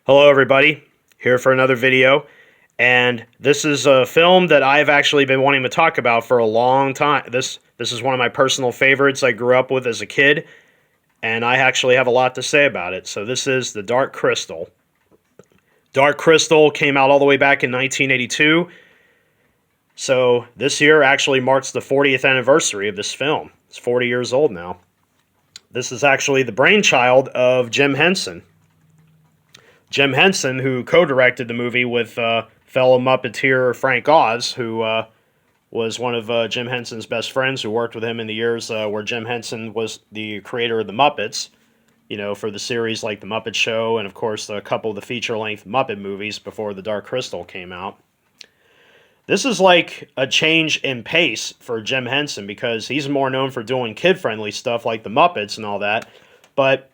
Hello everybody, here for another video, and this is a film that I've actually been wanting to talk about for a long time. This is one of my personal favorites I grew up with as a kid, and I actually have a lot to say about it. So this is The Dark Crystal. Dark Crystal came out all the way back in 1982, so this year actually marks the 40th anniversary of this film. It's 40 years old now. This is actually the brainchild of Jim Henson. Jim Henson, who co-directed the movie with fellow Muppeteer Frank Oz, who was one of Jim Henson's best friends, who worked with him in the years where Jim Henson was the creator of the Muppets, you know, for the series like The Muppet Show, and of course a couple of the feature-length Muppet movies before The Dark Crystal came out. This is like a change in pace for Jim Henson, because he's more known for doing kid-friendly stuff like The Muppets and all that, but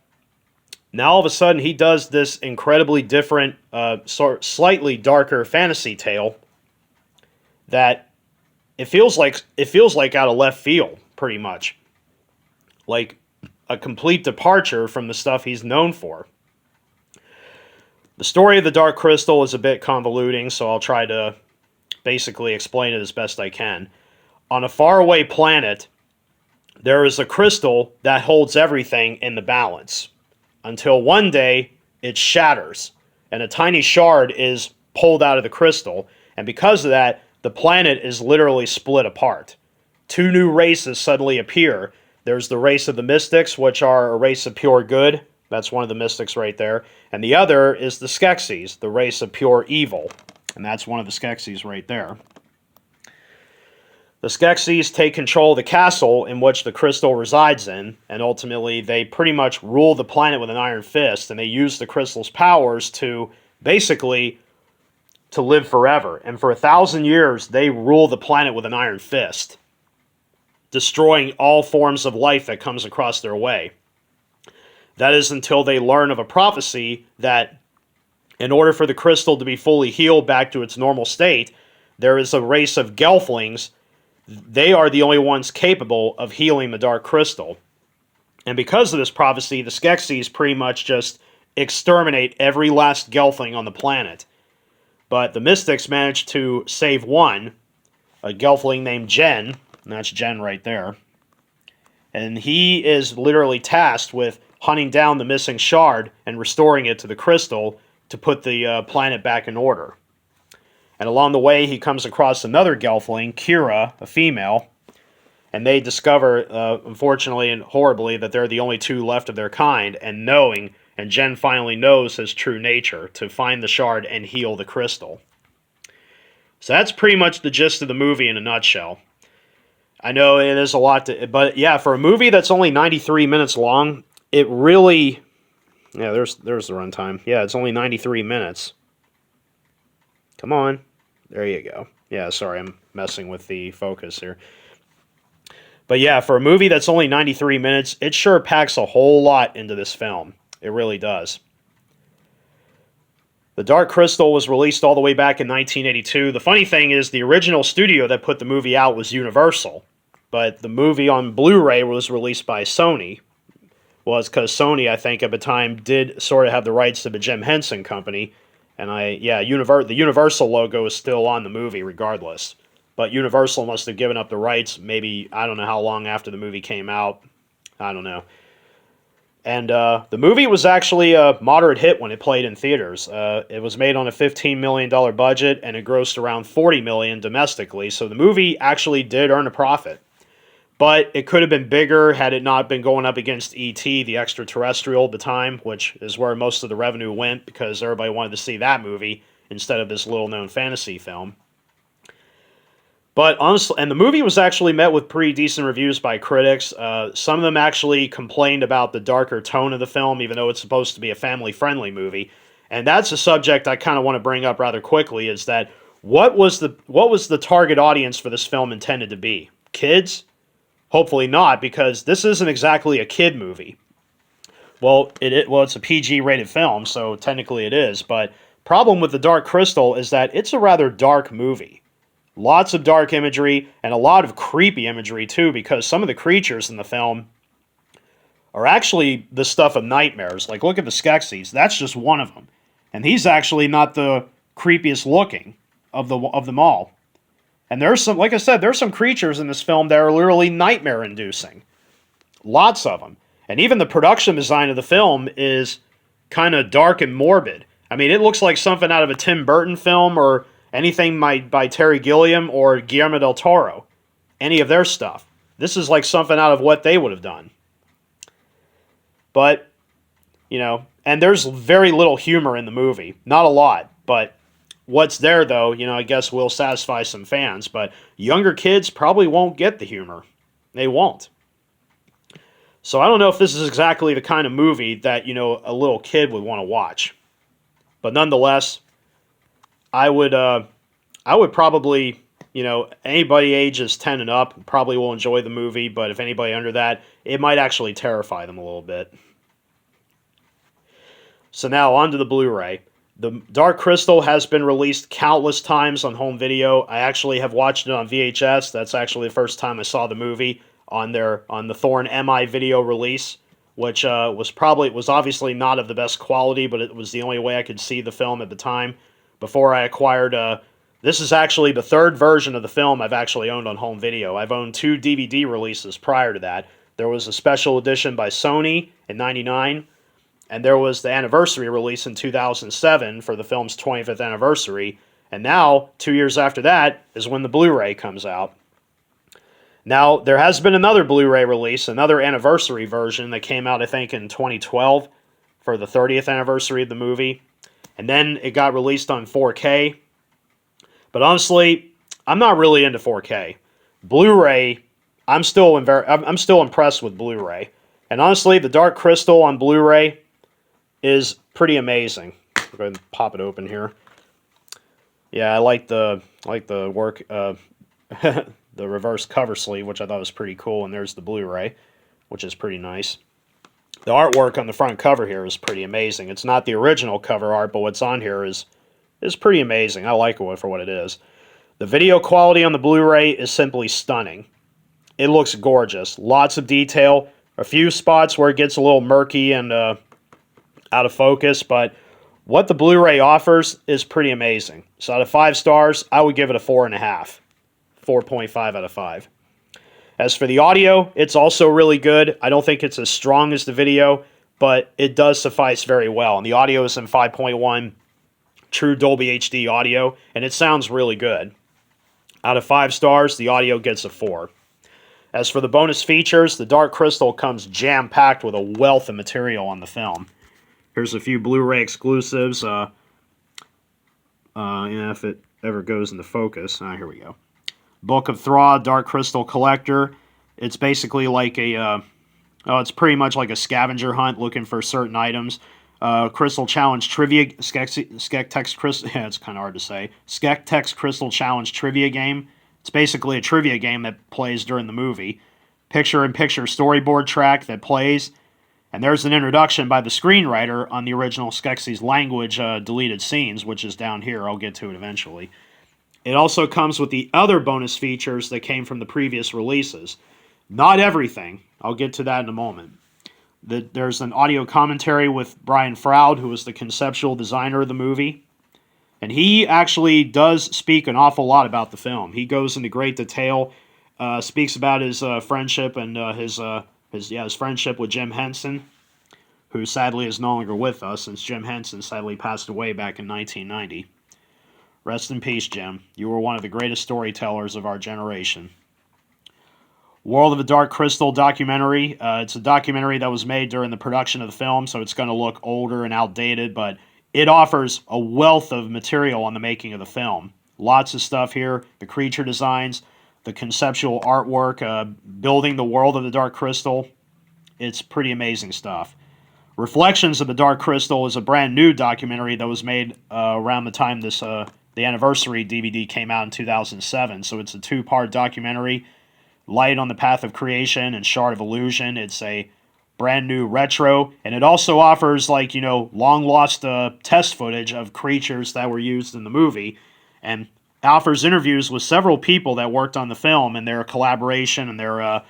now all of a sudden he does this incredibly different, slightly darker fantasy tale that it feels like out of left field, pretty much, like a complete departure from the stuff he's known for. The story of the Dark Crystal is a bit convoluting, so I'll try to basically explain it as best I can. On a faraway planet, there is a crystal that holds everything in the balance, until one day it shatters and a tiny shard is pulled out of the crystal, and because of that, the planet is literally split apart. Two new races suddenly appear. There's the race of the Mystics, which are a race of pure good. That's one of the Mystics right there. And the other is the Skeksis, the race of pure evil. And that's one of the Skeksis right there. The Skeksis take control of the castle in which the crystal resides in, and ultimately they pretty much rule the planet with an iron fist, and they use the crystal's powers to basically to live forever. And for 1,000 years, they rule the planet with an iron fist, destroying all forms of life that comes across their way. That is until they learn of a prophecy that in order for the crystal to be fully healed back to its normal state, there is a race of Gelflings. They are the only ones capable of healing the Dark Crystal. And because of this prophecy, the Skeksis pretty much just exterminate every last Gelfling on the planet. But the Mystics managed to save one, a Gelfling named Jen, and that's Jen right there. And he is literally tasked with hunting down the missing shard and restoring it to the crystal to put the planet back in order. And along the way, he comes across another Gelfling, Kira, a female, and they discover, unfortunately and horribly, that they're the only two left of their kind, and Jen finally knows his true nature, to find the shard and heal the crystal. So that's pretty much the gist of the movie in a nutshell. I know it is a lot but yeah, for a movie that's only 93 minutes long, it really, yeah, there's the runtime. Yeah, it's only 93 minutes. Come on. There you go. Yeah, sorry, I'm messing with the focus here. But yeah, for a movie that's only 93 minutes, it sure packs a whole lot into this film. It really does. The Dark Crystal was released all the way back in 1982. The funny thing is, the original studio that put the movie out was Universal, but the movie on Blu-ray was released by Sony. Was because Sony, I think, at the time did sort of have the rights to the Jim Henson Company. And the Universal logo is still on the movie regardless. But Universal must have given up the rights maybe, I don't know how long after the movie came out. I don't know. And the movie was actually a moderate hit when it played in theaters. It was made on a $15 million budget, and it grossed around $40 million domestically. So the movie actually did earn a profit. But it could have been bigger had it not been going up against E.T., the extraterrestrial at the time, which is where most of the revenue went, because everybody wanted to see that movie instead of this little-known fantasy film. But honestly, and the movie was actually met with pretty decent reviews by critics. Some of them actually complained about the darker tone of the film, even though it's supposed to be a family-friendly movie. And that's a subject I kind of want to bring up rather quickly, is that what was the target audience for this film intended to be? Kids? Hopefully not, because this isn't exactly a kid movie. Well, it's a PG-rated film, so technically it is. But problem with The Dark Crystal is that it's a rather dark movie. Lots of dark imagery, and a lot of creepy imagery, too, because some of the creatures in the film are actually the stuff of nightmares. Like, look at the Skeksis. That's just one of them. and he's actually not the creepiest looking of them all. And there's some, like I said, there's some creatures in this film that are literally nightmare inducing. Lots of them. And even the production design of the film is kind of dark and morbid. I mean, it looks like something out of a Tim Burton film or anything by Terry Gilliam or Guillermo del Toro. Any of their stuff. This is like something out of what they would have done. But, you know, and there's very little humor in the movie. Not a lot, but what's there, though, you know, I guess will satisfy some fans. But younger kids probably won't get the humor. They won't. So I don't know if this is exactly the kind of movie that, you know, a little kid would want to watch. But nonetheless, I would probably, you know, anybody ages 10 and up probably will enjoy the movie, but if anybody under that, it might actually terrify them a little bit. So now on to the Blu-ray. The Dark Crystal has been released countless times on home video. I actually have watched it on VHS. That's actually the first time I saw the movie on the Thorn MI video release, which was obviously not of the best quality, but it was the only way I could see the film at the time before I acquired. This is actually the third version of the film I've actually owned on home video. I've owned 2 DVD releases prior to that. There was a special edition by Sony in '99, and there was the anniversary release in 2007 for the film's 25th anniversary. And now, 2 years after that, is when the Blu-ray comes out. Now, there has been another Blu-ray release, another anniversary version that came out, I think, in 2012 for the 30th anniversary of the movie. And then it got released on 4K. But honestly, I'm not really into 4K. Blu-ray, I'm still impressed with Blu-ray. And honestly, the Dark Crystal on Blu-ray is pretty amazing. I'll go ahead and pop it open here. Yeah, I like the work, the reverse cover sleeve, which I thought was pretty cool, and there's the Blu-ray, which is pretty nice. The artwork on the front cover here is pretty amazing. It's not the original cover art, but what's on here is pretty amazing. I like it for what it is. The video quality on the Blu-ray is simply stunning. It looks gorgeous. Lots of detail. A few spots where it gets a little murky and out of focus, but what the Blu-ray offers is pretty amazing. So out of 5 stars, I would give it a 4.5. 4.5 out of 5. As for the audio, it's also really good. I don't think it's as strong as the video, but it does suffice very well. And the audio is in 5.1 true Dolby HD audio, and it sounds really good. Out of 5 stars, the audio gets a 4. As for the bonus features, the Dark Crystal comes jam-packed with a wealth of material on the film. Here's a few Blu-ray exclusives. If it ever goes into focus. Here we go. Book of Thra, Dark Crystal Collector. It's basically like it's pretty much like a scavenger hunt looking for certain items. Crystal Challenge Trivia, Skektex Crystal, yeah, it's kind of hard to say. Skektex Crystal Challenge Trivia game. It's basically a trivia game that plays during the movie. Picture-in-picture storyboard track that plays. And there's an introduction by the screenwriter on the original Skeksis language deleted scenes, which is down here. I'll get to it eventually. It also comes with the other bonus features that came from the previous releases. Not everything. I'll get to that in a moment. There's an audio commentary with Brian Froud, who was the conceptual designer of the movie. And he actually does speak an awful lot about the film. He goes into great detail, speaks about his friendship and his friendship with Jim Henson, who sadly is no longer with us since Jim Henson sadly passed away back in 1990. Rest in peace, Jim. You were one of the greatest storytellers of our generation. World of the Dark Crystal documentary. It's a documentary that was made during the production of the film, so it's going to look older and outdated, but it offers a wealth of material on the making of the film. Lots of stuff here. The creature designs, the conceptual artwork, building the world of the Dark Crystal. It's pretty amazing stuff. Reflections of the Dark Crystal is a brand new documentary that was made around the time the anniversary DVD came out in 2007. So it's a 2-part documentary. Light on the Path of Creation and Shard of Illusion. It's a brand new retro, and it also offers long lost test footage of creatures that were used in the movie, and offers interviews with several people that worked on the film and their collaboration and their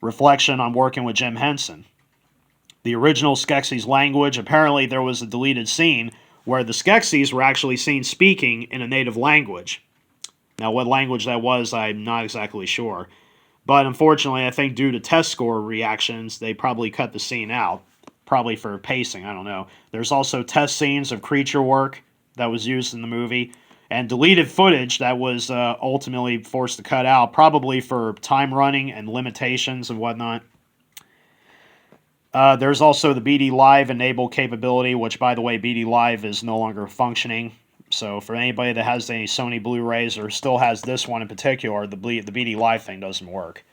reflection on working with Jim Henson. The original Skeksis language, apparently there was a deleted scene where the Skeksis were actually seen speaking in a native language. Now, what language that was, I'm not exactly sure. But unfortunately, I think due to test score reactions, they probably cut the scene out. Probably for pacing, I don't know. There's also test scenes of creature work that was used in the movie, and deleted footage that was ultimately forced to cut out, probably for time running and limitations and whatnot. There's also the BD Live enable capability, which, by the way, BD Live is no longer functioning. So for anybody that has any Sony Blu-rays or still has this one in particular, the BD Live thing doesn't work.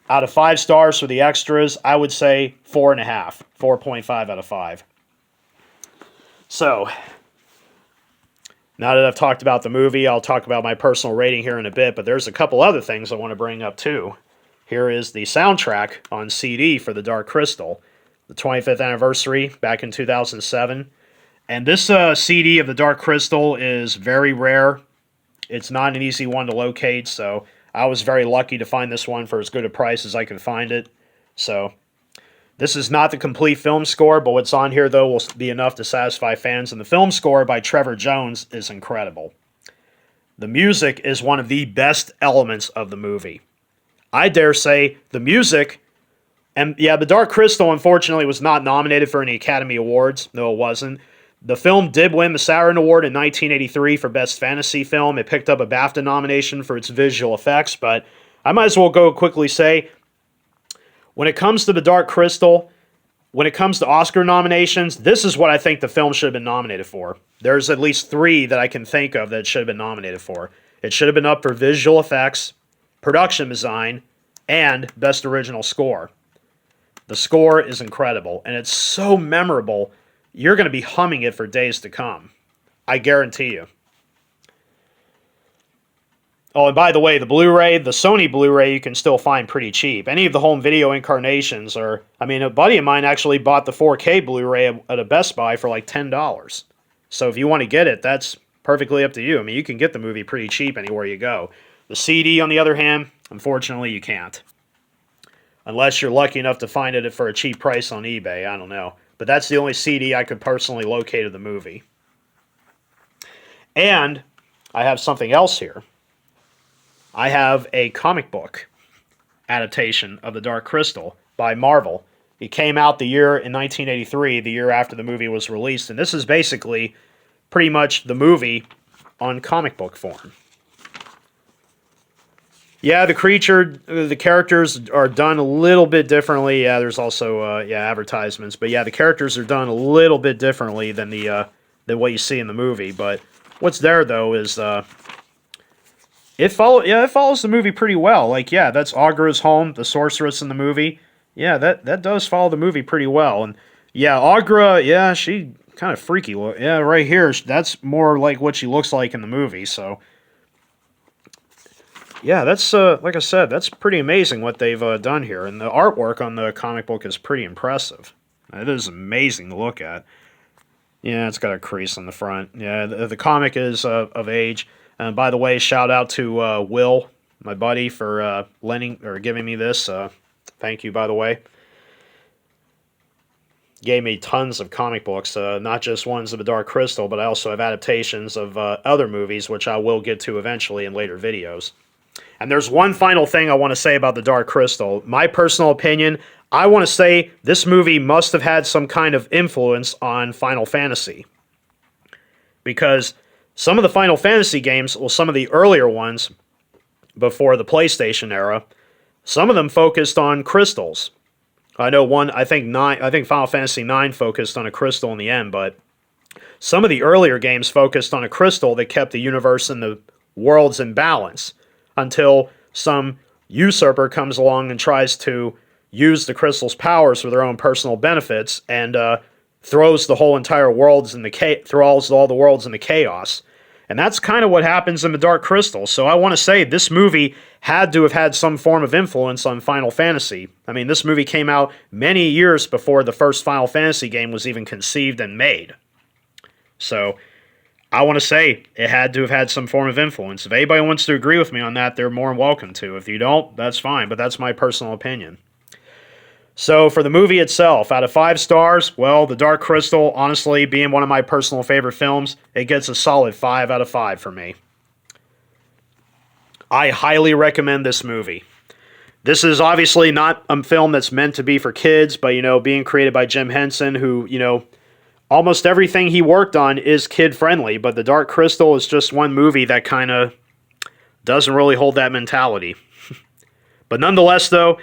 Out of 5 stars for the extras, I would say 4.5. 4.5 out of 5. So, now that I've talked about the movie, I'll talk about my personal rating here in a bit, but there's a couple other things I want to bring up too. Here is the soundtrack on CD for The Dark Crystal, the 25th anniversary back in 2007. And this CD of The Dark Crystal is very rare. It's not an easy one to locate, so I was very lucky to find this one for as good a price as I could find it. So, this is not the complete film score, but what's on here, though, will be enough to satisfy fans. And the film score by Trevor Jones is incredible. The music is one of the best elements of the movie. I dare say the music, and yeah, The Dark Crystal, unfortunately, was not nominated for any Academy Awards. No, it wasn't. The film did win the Saturn Award in 1983 for Best Fantasy Film. It picked up a BAFTA nomination for its visual effects, but I might as well go quickly say, when it comes to The Dark Crystal, when it comes to Oscar nominations, this is what I think the film should have been nominated for. There's at least 3 that I can think of that it should have been nominated for. It should have been up for visual effects, production design, and Best Original Score. The score is incredible, and it's so memorable, you're going to be humming it for days to come. I guarantee you. Oh, and by the way, the Blu-ray, the Sony Blu-ray, you can still find pretty cheap. Any of the home video incarnations are... I mean, a buddy of mine actually bought the 4K Blu-ray at a Best Buy for like $10. So if you want to get it, that's perfectly up to you. I mean, you can get the movie pretty cheap anywhere you go. The CD, on the other hand, unfortunately, you can't. Unless you're lucky enough to find it for a cheap price on eBay, I don't know. But that's the only CD I could personally locate of the movie. And I have something else here. I have a comic book adaptation of The Dark Crystal by Marvel. It came out the year in 1983, the year after the movie was released, and this is basically pretty much the movie on comic book form. Yeah, the characters are done a little bit differently. Yeah, there's also advertisements, but yeah, the characters are done a little bit differently than than what you see in the movie. But what's there though is it follows the movie pretty well. Like, yeah, that's Aughra's home, the sorceress in the movie. Yeah, that does follow the movie pretty well. And yeah, Aughra, yeah, she kind of freaky. Yeah, right here, that's more like what she looks like in the movie. So yeah, that's like I said, that's pretty amazing what they've done here. And the artwork on the comic book is pretty impressive. It is amazing to look at. Yeah, it's got a crease on the front. Yeah, the comic is of age. And by the way, shout out to Will, my buddy, for lending or giving me this. Thank you, by the way. Gave me tons of comic books, not just ones of The Dark Crystal, but I also have adaptations of other movies, which I will get to eventually in later videos. And there's one final thing I want to say about The Dark Crystal. My personal opinion, I want to say this movie must have had some kind of influence on Final Fantasy. Because some of the Final Fantasy games, well, some of the earlier ones before the PlayStation era, some of them focused on crystals. I know I think Final Fantasy IX focused on a crystal in the end, but some of the earlier games focused on a crystal that kept the universe and the worlds in balance until some usurper comes along and tries to use the crystal's powers for their own personal benefits and throws the whole entire worlds in throws all the worlds into chaos. And that's kind of what happens in The Dark Crystal. So I want to say this movie had to have had some form of influence on Final Fantasy. I mean, this movie came out many years before the first Final Fantasy game was even conceived and made. So I want to say it had to have had some form of influence. If anybody wants to agree with me on that, they're more than welcome to. If you don't, that's fine, but that's my personal opinion. So for the movie itself, out of 5 stars, well, The Dark Crystal, honestly, being one of my personal favorite films, it gets a solid 5 out of 5 for me. I highly recommend this movie. This is obviously not a film that's meant to be for kids, but, being created by Jim Henson, who, almost everything he worked on is kid-friendly, but The Dark Crystal is just one movie that kind of doesn't really hold that mentality. But nonetheless, though,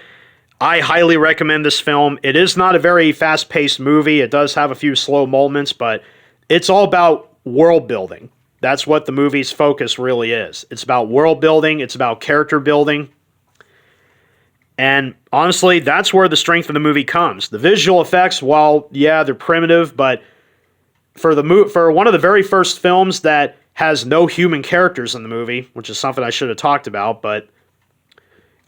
I highly recommend this film. It is not a very fast-paced movie. It does have a few slow moments, but it's all about world building. That's what the movie's focus really is. It's about world building. It's about character building. And honestly, that's where the strength of the movie comes. The visual effects, while, yeah, they're primitive, but for one of the very first films that has no human characters in the movie, which is something I should have talked about, but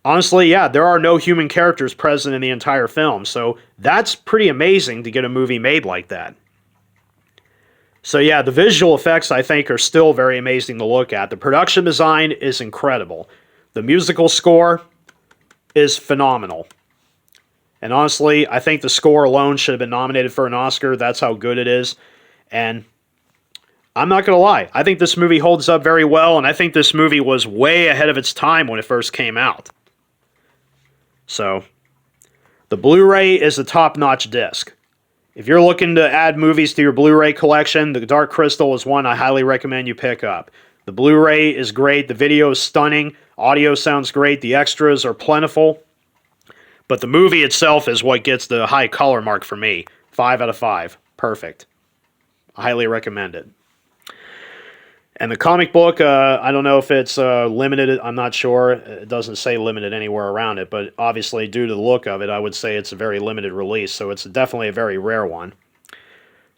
honestly, yeah, there are no human characters present in the entire film, so that's pretty amazing to get a movie made like that. So yeah, the visual effects, I think, are still very amazing to look at. The production design is incredible. The musical score is phenomenal. And honestly, I think the score alone should have been nominated for an Oscar. That's how good it is. And I'm not going to lie, I think this movie holds up very well, and I think this movie was way ahead of its time when it first came out. So, the Blu-ray is a top-notch disc. If you're looking to add movies to your Blu-ray collection, The Dark Crystal is one I highly recommend you pick up. The Blu-ray is great, the video is stunning, audio sounds great, the extras are plentiful, but the movie itself is what gets the high color mark for me. 5 out of 5. Perfect. I highly recommend it. And the comic book, I don't know if it's limited. I'm not sure. It doesn't say limited anywhere around it, but obviously due to the look of it, I would say it's a very limited release, so it's definitely a very rare one.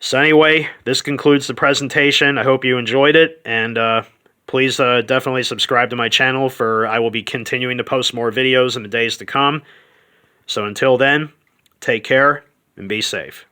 So anyway, this concludes the presentation. I hope you enjoyed it, and please definitely subscribe to my channel, for I will be continuing to post more videos in the days to come. So until then, take care and be safe.